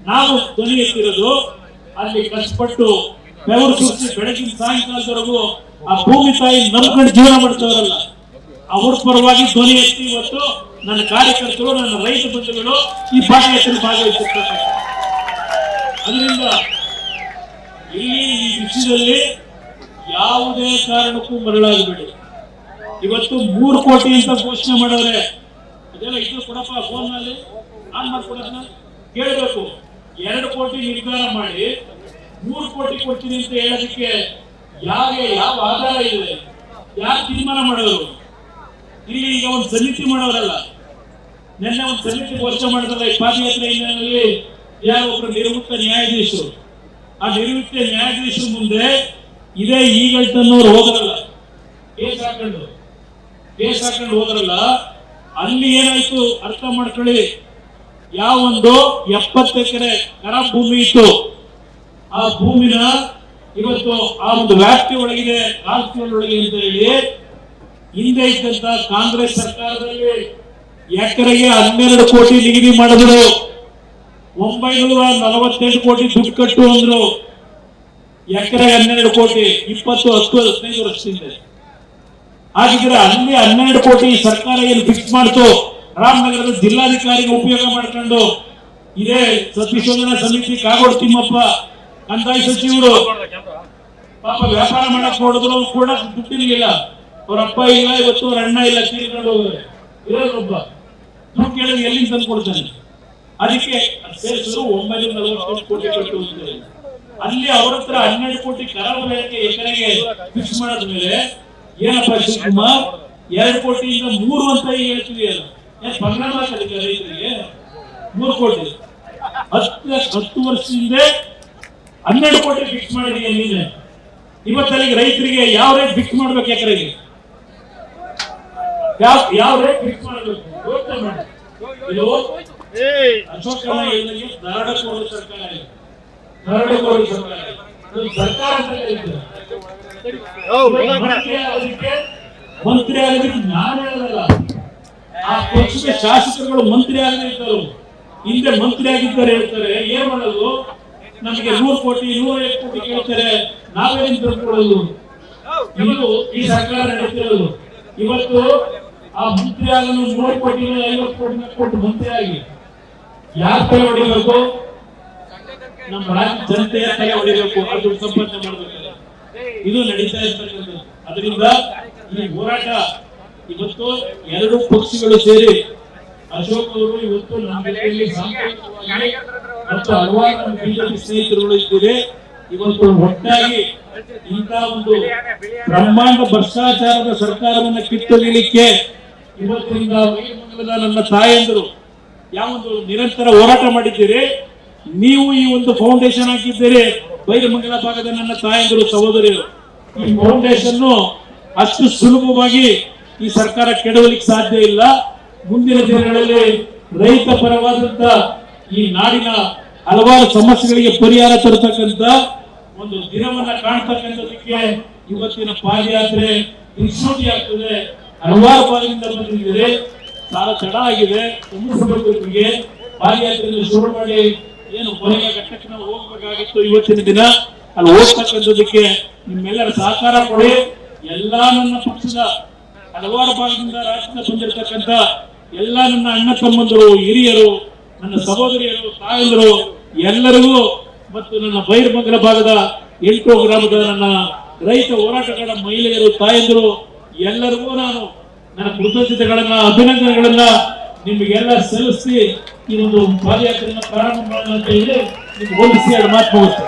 ನಾವು ಧ್ವನಿ ಎತ್ತಿರೋದು ಅಲ್ಲಿ ಕಷ್ಟಪಟ್ಟು ಬೆವರು ಸುರಿಸಿ ಬೆಳಗಿನ ಸಾಯಂಕಾಲದವರೆಗೂ ಆ ಭೂಮಿ ತಾಯಿ ನಂಬ್ಕೊಂಡು ಜೀವನ ಮಾಡ್ತವರಲ್ಲ, ಅವ್ರ ಪರವಾಗಿ ಧ್ವನಿ ಎತ್ತಿ ಇವತ್ತು ನನ್ನ ಕಾರ್ಯಕರ್ತರು, ನನ್ನ ರೈತ ಬಂಧುಗಳು ಈ ಪಾದಯಾತ್ರೆ ಭಾಗವಹಿಸಿರ್ತಾರೆ. ಅದರಿಂದ ಇಲ್ಲಿ ಈ ವಿಷಯದಲ್ಲಿ ಯಾವುದೇ ಕಾರಣಕ್ಕೂ ಮರಳಾಗಬೇಡಿ. ಇವತ್ತು 3 ಕೋಟಿ ಅಂತ ಘೋಷಣೆ ಮಾಡವ್ರೆ, ಅದೆಲ್ಲ ಇದು ಕೊಡಪ್ಪ ಫೋನ್ ನಲ್ಲಿ ಆನ್ ಮಾಡ್ಕೊಡೋದನ್ನ ಕೇಳಬೇಕು. 2 ಕೋಟಿ ನಿರ್ಧಾರ ಮಾಡಿ 3 ಕೋಟಿ ಕೊಡ್ತೀನಿ ಅಂತ ಹೇಳೋದಕ್ಕೆ ಯಾವ ಆಧಾರ ಇದೆ? ಯಾರು ತೀರ್ಮಾನ ಮಾಡೋರು? ಇಲ್ಲಿ ಈಗ ಒಂದು ಸಮಿತಿ ಮಾಡೋರಲ್ಲ, ನಿನ್ನೆ ಒಂದು ಸಮಿತಿ ವರ್ಷ ಮಾಡಿದ್ರಲ್ಲ ಈ ಪಾದಯಾತ್ರೆ ಹಿನ್ನೆಲೆಯಲ್ಲಿ, ಯಾರೋ ಒಬ್ಬರು ನಿವೃತ್ತ ನ್ಯಾಯಾಧೀಶರು, ಆ ನಿವೃತ್ತ ನ್ಯಾಯಾಧೀಶರ ಮುಂದೆ ಇದೇ ಈಗಲ್ಟನ್ನೋರು ಹೋದ್ರಲ್ಲ, ಕೇಸ್ ಹಾಕೊಂಡು ಹೋದ್ರಲ್ಲ, ಅಲ್ಲಿ ಏನಾಯ್ತು ಅರ್ಥ ಮಾಡ್ಕೊಳ್ಳಿ. ಯಾವೊಂದು 70 ಎಕರೆ ಖರಾಬ್ ಭೂಮಿ ಇತ್ತು, ಆ ಭೂಮಿನ ಇವತ್ತು ಆ ಒಂದು ವ್ಯಾಪ್ತಿ ಒಳಗಿದೆ, ಒಳಗೆ ಅಂತ ಹೇಳಿ ಹಿಂದೆ ಇದ್ದಂತ ಕಾಂಗ್ರೆಸ್ ಸರ್ಕಾರದಲ್ಲಿ ಎಕರೆಗೆ 12 ಕೋಟಿ ನಿಗದಿ ಮಾಡಿದ್ರು. 948 ಕೋಟಿ ದುಡ್ಡು ಕಟ್ಟು ಅಂದ್ರು. ಎಕರೆಗೆ 12 ಕೋಟಿ, 10-15 ವರ್ಷದಿಂದ. ಹಾಗಿದ್ರೆ ಅಲ್ಲಿ 12 ಕೋಟಿ ಸರ್ಕಾರ ಏನು ಫಿಕ್ಸ್ ಮಾಡ್ತು, ರಾಮನಗರದ ಜಿಲ್ಲಾಧಿಕಾರಿಗೆ ಉಪಯೋಗ ಮಾಡ್ಕೊಂಡು ಇದೇ ಸತ್ಯಶೋಧನಾ ಸಮಿತಿ ಕಾಗೋಡು ತಿಮ್ಮಪ್ಪ ಕಂದಾಯ ಸಚಿವರು ಪಾಪ ವ್ಯಾಪಾರ ಮಾಡಕ್ ನೋಡಿದ್ರು ಕೂಡ ದುಡ್ಡಿರ್ಲಿಲ್ಲ. ಅವ್ರ ಅಪ್ಪ ಇಲ್ಲ, ಇವತ್ತು ಅವ್ರ ಅಣ್ಣ ಇಲ್ಲ, ತೀರ್ಕೊಂಡು ಹೋಗೋರೆ. ಇರೋರೊಬ್ಬ ದುಡ್ಡು ಕೇಳಿದ್ರೆ ಎಲ್ಲಿಂದ ತಂದು ಕೊಡ್ತಾನೆ? ಅದಕ್ಕೆ ಸೇರಿಸಿದ್ರು 948 ಕೋಟಿ ಕಟ್ಟು ಹೋಗ್ತಾರೆ. ಅಲ್ಲಿ ಅವ್ರ ಹತ್ರ 12 ಕೋಟಿ ಕರಾವಳಿಗೆ ಎಕರೆಗೆ ಫಿಕ್ಸ್ ಮಾಡಿದ್ಮೇಲೆ ಏನಪ್ಪ ಶಿವಕುಮಾರ್ 2 ಕೋಟಿಯಿಂದ 3 ಅಂತ ಹೇಳ್ತೀವಿ ಅಲ್ಲ, ಪರಿಣಾಮ ರೈತರಿಗೆ 3 ಕೋಟಿ 10 ವರ್ಷದಿಂದ 12 ಕೋಟಿ ಫಿಕ್ಸ್ ಮಾಡಿದೀಯ ನೀನೆ. ಇವತ್ತಲ್ಲಿಗೆ ರೈತರಿಗೆ ಯಾವ ರೇಟ್ ಫಿಕ್ಸ್ ಮಾಡ್ಬೇಕು? ಎಕರೆಗೆ ಯಾವ ರೇಟ್ ಫಿಕ್ಸ್ ಮಾಡಬೇಕು ಯೋಚನೆ ಮಾಡಿ. ಇದು ಅಶೋಕ್ ಹೇಳಿದಂಗೆ ದರೋಡೆಕೋರ ಸರ್ಕಾರ ಇದೆ, ದರೋಡೆಕೋರ ಸರ್ಕಾರ. ಸರ್ಕಾರ ಮಂತ್ರಿ ಆಗೋದಕ್ಕೆ ನಾನು ಹೇಳಲ್ಲ, ಆ ಪಕ್ಷದ ಶಾಸಕರುಗಳು ಮಂತ್ರಿ ಆಗದಿರ್ತಾರೆ, ಹಿಂದೆ ಮಂತ್ರಿ ಆಗಿದ್ದಾರೆ ಹೇಳ್ತಾರೆ. ಏನ್ ಮಾಡೋದು? ನಮಗೆ 100 ಕೋಟಿ 150 ಕೋಟಿ ಕೇಳ್ತಾರೆ, ನಾವೇನ್ ತಿಳ್ಕೊಳ್ಳೋದು? ಇದು ಈ ಸರ್ಕಾರ ನಡೆಸಿರೋದು. ಇವತ್ತು ಆ ಮಂತ್ರಿ ಆಗಲು 100 ಕೋಟಿ 50 ಕೋಟಿ ಕೊಟ್ಟು ಮಂತ್ರಿ ಆಗಿ ಯಾರ ತಲೆ ಹೊಡಿಬೇಕು? ನಮ್ಮ ರಾಜ್ಯ ಜನತೆಯ ತಲೆ ಹೊಡಿಬೇಕು, ಅದು ಸಂಪಾದನೆ ಮಾಡಬೇಕು. ಇದು ನಡೀತಾ ಇರ್ತಕ್ಕಂಥದ್ದು. ಅದರಿಂದ ಈ ಹೋರಾಟ ಇವತ್ತು 2 ಪಕ್ಷಗಳು ಸೇರಿ ಅಶೋಕ್ ಅವರು ಇವತ್ತು ನಮ್ಮ ಜೊತೆಯಲ್ಲಿ ಮತ್ತು ಹಲವಾರು ಬಿಜೆಪಿ ಸ್ನೇಹಿತರುಗಳು ಇದ್ದೀರಿ. ಇವತ್ತು ಒಟ್ಟಾಗಿ ಇಂಥ ಒಂದು ಬ್ರಹ್ಮಾಂಡ ಭ್ರಷ್ಟಾಚಾರದ ಸರ್ಕಾರವನ್ನು ಕಿತ್ತೊಗೆಯಲಿಕ್ಕೆ ಇವತ್ತಿನಿಂದ ನನ್ನ ತಾಯಂದರು ಯಾವೊಂದು ನಿರಂತರ ಹೋರಾಟ ಮಾಡಿದ್ದೀರಿ. ನೀವು ಈ ಒಂದು ಫೌಂಡೇಶನ್ ಹಾಕಿದ್ದೀರಿ, ಬೈರಮಂಗಲ ಭಾಗದ ನನ್ನ ತಾಯಂದರು ಸಹೋದರಿಯರು. ಈ ಫೌಂಡೇಶನ್ ಅಷ್ಟು ಸುಲಭವಾಗಿ ಈ ಸರ್ಕಾರ ಕೆಡವಲಿಕ್ಕೆ ಸಾಧ್ಯ ಇಲ್ಲ. ಮುಂದಿನ ದಿನಗಳಲ್ಲಿ ರೈತ ಪರವಾದಂತ ಈ ನಾಡಿನ ಹಲವಾರು ಸಮಸ್ಯೆಗಳಿಗೆ ಪರಿಹಾರ ತರತಕ್ಕಂತ ಒಂದು ದಿನವನ್ನ ಕಾಣ್ತಕ್ಕಂಥದಕ್ಕೆ ಇವತ್ತಿನ ಪಾದಯಾತ್ರೆ ಯಶಸ್ವಿ ಆಗ್ತದೆ. ಹಲವಾರು ಭಾಗದಿಂದ ಬಂದಿದ್ದೀರಿ, ಸಾಲ ತಡ ಆಗಿದೆ, ಮುಗಿಸಬೇಕು. ಪಾದಯಾತ್ರೆಯನ್ನು ಶುರು ಮಾಡಿ ಏನು ಕೊನೆಯ ಘಟ್ಟಕ್ಕೆ ನಾವು ಹೋಗ್ಬೇಕಾಗಿತ್ತು, ಇವತ್ತಿನ ದಿನ ಅಲ್ಲಿ ಹೋಗ್ತಕ್ಕಂಥದಕ್ಕೆ ನಿಮ್ಮೆಲ್ಲರ ಸಹಕಾರ ಕೊಡಿ. ಎಲ್ಲಾ ನನ್ನ ಪಕ್ಷದ ಹಲವಾರು ಭಾಗದಿಂದ ರಾಜ್ಯದಿಂದ ಬಂದಿರತಕ್ಕಂಥ ಎಲ್ಲ ನನ್ನ ಅಣ್ಣ ತಮ್ಮಂದರು, ಹಿರಿಯರು, ನನ್ನ ಸಹೋದರಿಯರು, ತಾಯಂದರು ಎಲ್ಲರಿಗೂ ಮತ್ತು ನನ್ನ ಬೈರಮಂಗಲ ಭಾಗದ 8 ಗ್ರಾಮದ ನನ್ನ ರೈತ ಹೋರಾಟಗಾರ ಮಹಿಳೆಯರು, ತಾಯಂದರು ಎಲ್ಲರಿಗೂ ನಾನು ನನ್ನ ಕೃತಜ್ಞತೆಗಳನ್ನ, ಅಭಿನಂದನೆಗಳನ್ನ ನಿಮಗೆಲ್ಲ ಸಲ್ಲಿಸಿ ಈ ಒಂದು ಪಾದಯಾತ್ರೆಯನ್ನು ಪ್ರಾರಂಭ ಮಾಡೋಣ ಅಂತ ಹೇಳಿ ನಿಮ್ಗೆ ಹೋಲಿಸಿ 2 ಮಾತು ಹೋಗುತ್ತೆ.